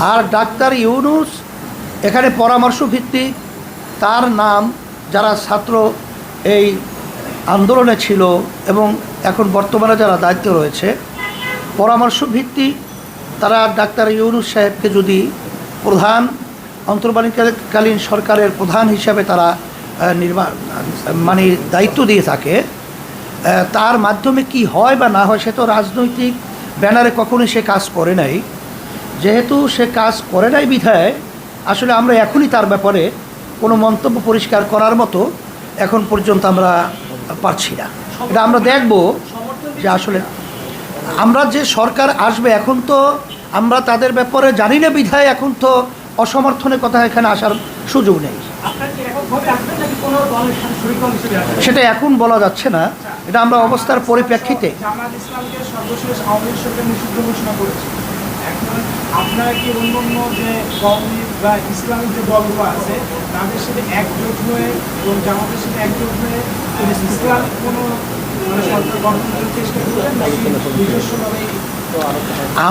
আর doctor Yunus এখানে পরামর্শ ভিত্তিক, তার নাম যারা ছাত্র এই আন্দোলনে ছিল এবং এখন বর্তমানে যারা দায়িত্বে রয়েছে, পরামর্শ ভিত্তিক তারা ডাক্তার ইউনূস সাহেবকে যদি প্রধান অন্তর্বর্তীকালীন সরকারের প্রধান হিসাবে তারা দায়িত্ব দিয়ে থাকে, তার মাধ্যমে কি হয় বা না হয় সে তো রাজনৈতিক ব্যানারে কখনোই সে কাজ করে নাই। যেহেতু সে কাজ করে নাই বিধায় আসলে আমরা এখনই তার ব্যাপারে কোনো মন্তব্য পরিষ্কার করার মতো এখন পর্যন্ত আমরা পারছি না। এটা আমরা দেখব যে আসলে আমরা যে সরকার আসবে, এখন তো আমরা তাদের ব্যাপারে জানি না বিধায় এখন তো অসমর্থনের কথা এখানে আসার সুযোগ নেই। সেটা এখন বলা যাচ্ছে না, এটা আমরা অবস্থার পরিপ্রেক্ষিতে। আপনারা কি অন্যান্য যে কওমি বা ইসলামিক যে দলগুলো আছে তাদের সাথে একজোট হয়ে এবং জামাতের সাথে একজোট হয়ে ইসলামিক কোনো সরকার গঠনের চেষ্টা করবেন নাকি নিজস্বভাবে?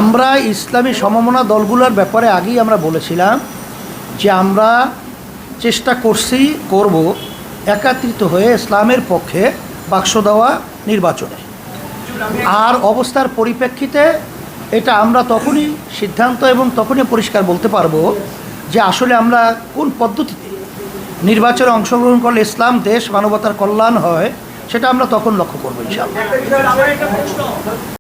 আমরা ইসলামী সমমনা দলগুলোর ব্যাপারে আগেই আমরা বলেছিলাম যে আমরা চেষ্টা করব একত্রিত হয়ে ইসলামের পক্ষে বাক্স দেওয়া নির্বাচনে। আর অবস্থার পরিপ্রেক্ষিতে এটা আমরা তখনই সিদ্ধান্ত এবং তখনই পরিষ্কার বলতে পারবো যে আসলে আমরা কোন পদ্ধতিতে নির্বাচনে অংশগ্রহণ করলে ইসলাম, দেশ, মানবতার কল্যাণ হয়, সেটা আমরা তখন লক্ষ্য করবো ইনশাআল্লাহ।